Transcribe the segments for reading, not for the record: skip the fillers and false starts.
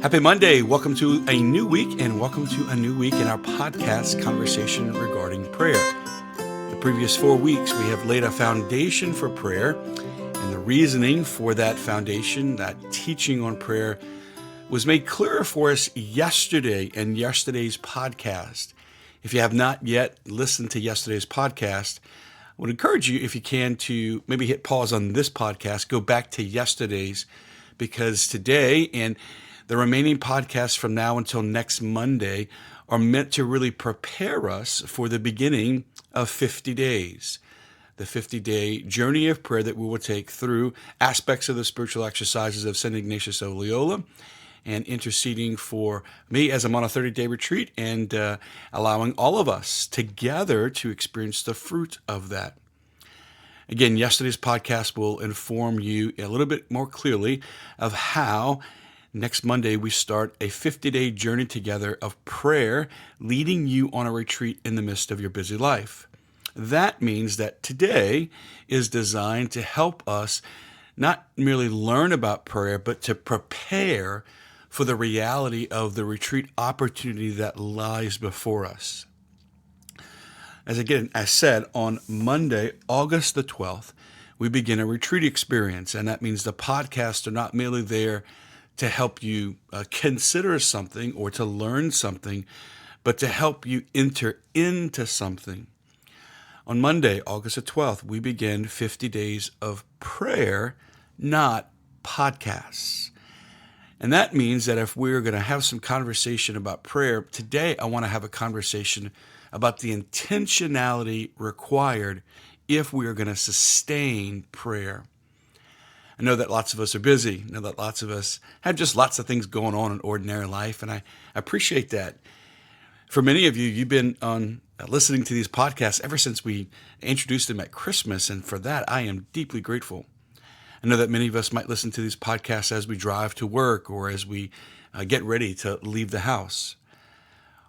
Happy Monday. Welcome to a new week, and welcome to a new week in our podcast conversation regarding prayer. The previous 4 weeks, we have laid a foundation for prayer, and the reasoning for that foundation, that teaching on prayer, was made clearer for us yesterday in yesterday's podcast. If you have not yet listened to yesterday's podcast, I would encourage you, if you can, to maybe hit pause on this podcast, go back to yesterday's, because today and the remaining podcasts from now until next Monday are meant to really prepare us for the beginning of 50 days, the 50-day journey of prayer that we will take through aspects of the spiritual exercises of St. Ignatius of Loyola, and interceding for me as I'm on a 30-day retreat, and allowing all of us together to experience the fruit of that. Again, yesterday's podcast will inform you a little bit more clearly of how next Monday we start a 50-day journey together of prayer, leading you on a retreat in the midst of your busy life. That means that today is designed to help us not merely learn about prayer, but to prepare for the reality of the retreat opportunity that lies before us. As said, on Monday, August the 12th, we begin a retreat experience, and that means the podcasts are not merely there to help you consider something or to learn something, but to help you enter into something. On Monday, August the 12th, we begin 50 days of prayer, not podcasts. And that means that if we're going to have some conversation about prayer, today I want to have a conversation about the intentionality required if we are going to sustain prayer. I know that lots of us are busy. I know that lots of us have just lots of things going on in ordinary life, and I appreciate that. For many of you, you've been on listening to these podcasts ever since we introduced them at Christmas, and for that, I am deeply grateful. I know that many of us might listen to these podcasts as we drive to work or as we get ready to leave the house.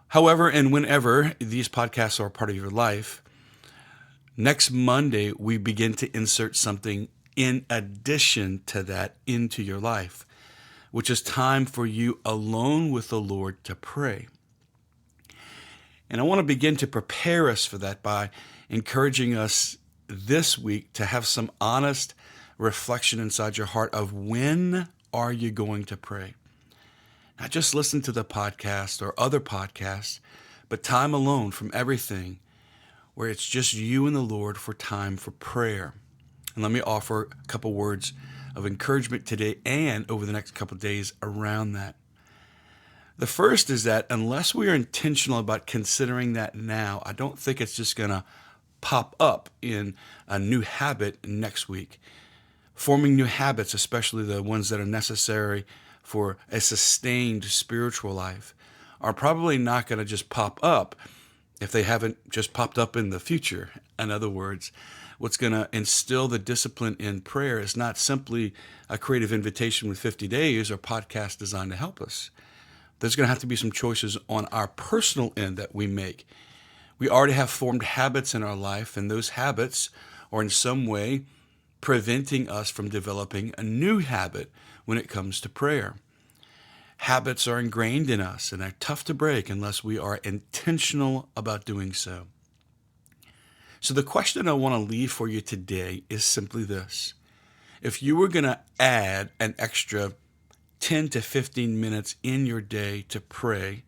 However, and whenever these podcasts are a part of your life, next Monday, we begin to insert something in addition to that into your life, which is time for you alone with the Lord to pray. And I want to begin to prepare us for that by encouraging us this week to have some honest reflection inside your heart of when are you going to pray? Not just listen to the podcast or other podcasts, but time alone from everything where it's just you and the Lord for time for prayer. And let me offer a couple words of encouragement today and over the next couple of days around that. The first is that unless we are intentional about considering that now, I don't think it's just going to pop up in a new habit next week. Forming new habits, especially the ones that are necessary for a sustained spiritual life, are probably not going to just pop up if they haven't just popped up in the future. In other words, what's going to instill the discipline in prayer is not simply a creative invitation with 50 days or podcast designed to help us. There's going to have to be some choices on our personal end that we make. We already have formed habits in our life, and those habits are in some way preventing us from developing a new habit when it comes to prayer. Habits are ingrained in us, and they're tough to break unless we are intentional about doing so. So the question I want to leave for you today is simply this. If you were going to add an extra 10 to 15 minutes in your day to pray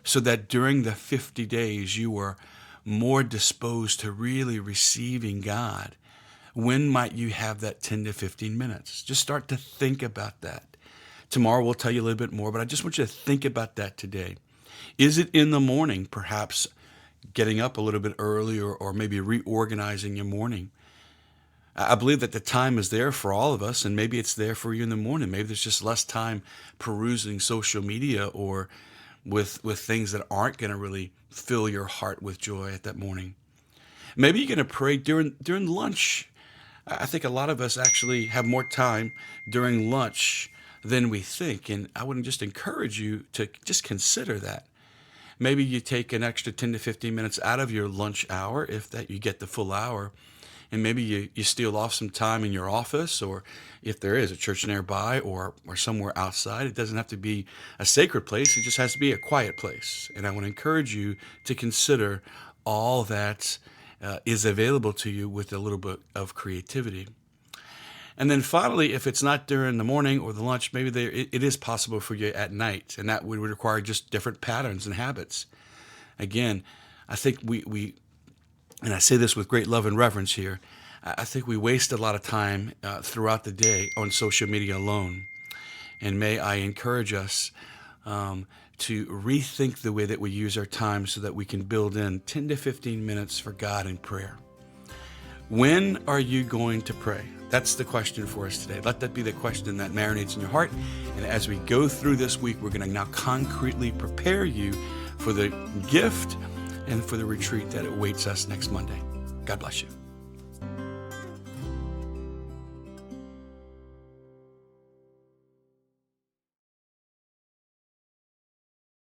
so that during the 50 days you are more disposed to really receiving God, when might you have that 10 to 15 minutes? Just start to think about that. Tomorrow we'll tell you a little bit more, but I just want you to think about that today. Is it in the morning, perhaps getting up a little bit early or maybe reorganizing your morning? I believe that the time is there for all of us, and maybe it's there for you in the morning. Maybe there's just less time perusing social media or with things that aren't going to really fill your heart with joy at that morning. Maybe you're going to pray during lunch. I think a lot of us actually have more time during lunch than we think, and I would just encourage you to just consider that. Maybe you take an extra 10 to 15 minutes out of your lunch hour, if that you get the full hour, and maybe you steal off some time in your office, or if there is a church nearby, or somewhere outside. It doesn't have to be a sacred place. It just has to be a quiet place. And I want to encourage you to consider all that is available to you with a little bit of creativity. And then finally, if it's not during the morning or the lunch, maybe it is possible for you at night, and that would require just different patterns and habits. Again, I think we and I say this with great love and reverence here, I think we waste a lot of time throughout the day on social media alone. And may I encourage us to rethink the way that we use our time so that we can build in 10 to 15 minutes for God in prayer. When are you going to pray? That's the question for us today. Let that be the question that marinates in your heart. And as we go through this week, we're going to now concretely prepare you for the gift and for the retreat that awaits us next Monday. God bless you.